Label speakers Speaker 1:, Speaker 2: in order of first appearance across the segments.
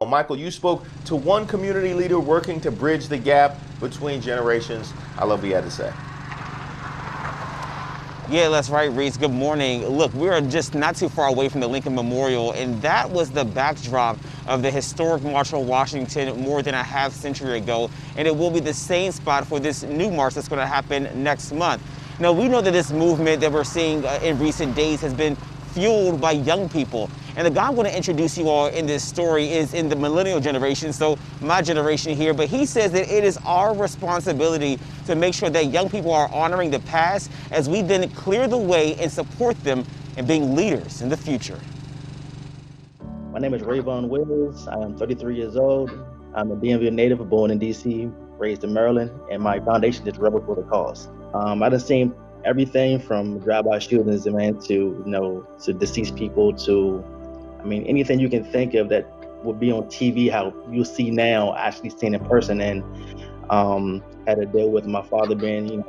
Speaker 1: Michael, you spoke to one community leader working to bridge the gap between generations. I love what he had to say.
Speaker 2: Yeah, that's right, Reese. Good morning. Look, we are just not too far away from the Lincoln Memorial, and that was the backdrop of the historic March on Washington more than a half century ago, and it will be the same spot for this new march that's going to happen next month. Now, we know that this movement that we're seeing in recent days has been fueled by young people. And the guy I'm going to introduce you all in this story is in the millennial generation, so my generation here, but he says that it is our responsibility to make sure that young people are honoring the past as we then clear the way and support them in being leaders in the future.
Speaker 3: My name is Rayvon Wills. I am 33 years old. I'm a DMV native, born in DC, raised in Maryland, and my foundation is Rebel for the Cause. I've done seen everything from drive-by shootings, man, to deceased people, to anything you can think of that would be on TV, how you see now, actually seen in person. And had to deal with my father being,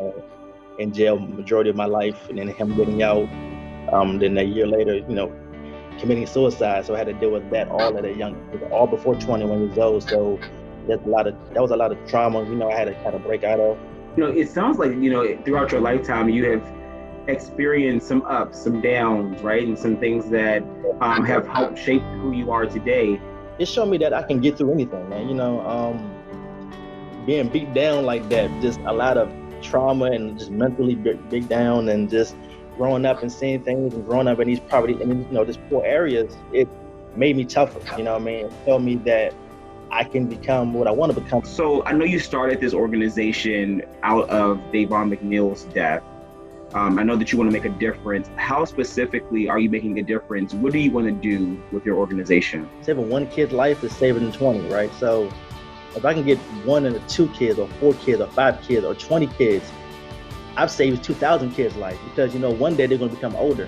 Speaker 3: in jail majority of my life, and then him getting out. Then a year later, committing suicide. So I had to deal with that all at a young, all before 21 years old. So that was a lot of trauma, I had to kind of break out of.
Speaker 4: It sounds like, throughout your lifetime, you have experienced some ups, some downs, right? And some things that have helped shape who you are today.
Speaker 3: It showed me that I can get through anything, man. Being beat down like that, just a lot of trauma and just mentally beat down, and just growing up and seeing things and growing up in these poverty and, just poor areas, it made me tougher, It told me that I can become what I want to become.
Speaker 4: So I know you started this organization out of Davon McNeil's death. I know that you want to make a difference. How specifically are you making a difference? What do you want to do with your organization?
Speaker 3: Saving one kid's life is saving 20, right? So if I can get 1 or 2 kids or 4 kids or 5 kids or 20 kids, I've saved 2,000 kids' life, because, one day they're going to become older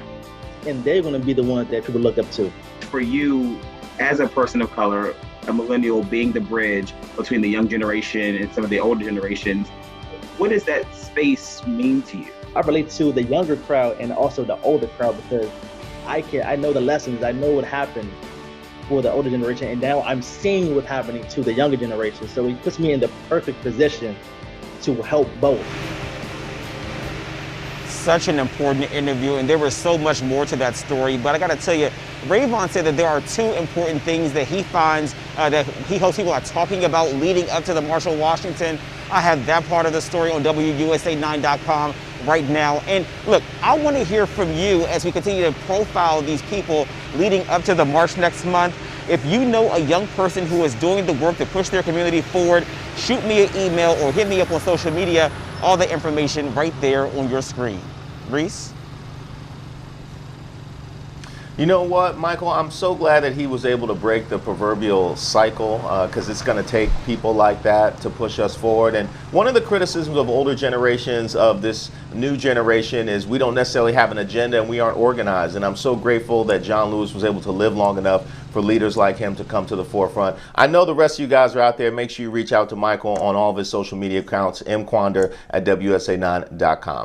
Speaker 3: and they're going to be the ones that people look up to.
Speaker 4: For you, as a person of color, a millennial, being the bridge between the young generation and some of the older generations, what does that space mean to you?
Speaker 3: I relate to the younger crowd and also the older crowd, because I know the lessons, I know what happened for the older generation, and now I'm seeing what's happening to the younger generation. So it puts me in the perfect position to help both.
Speaker 2: Such an important interview, and there was so much more to that story, but I gotta tell you, Rayvon said that there are 2 important things that he finds that he hopes people are talking about leading up to the March on Washington. I have that part of the story on WUSA9.com right now. And look, I want to hear from you as we continue to profile these people leading up to the march next month. If you know a young person who is doing the work to push their community forward, shoot me an email or hit me up on social media. All the information right there on your screen. Reese?
Speaker 1: You know what, Michael? I'm so glad that he was able to break the proverbial cycle, because it's going to take people like that to push us forward. And one of the criticisms of older generations of this new generation is we don't necessarily have an agenda and we aren't organized. And I'm so grateful that John Lewis was able to live long enough for leaders like him to come to the forefront. I know the rest of you guys are out there. Make sure you reach out to Michael on all of his social media accounts, mquander at WSA9.com.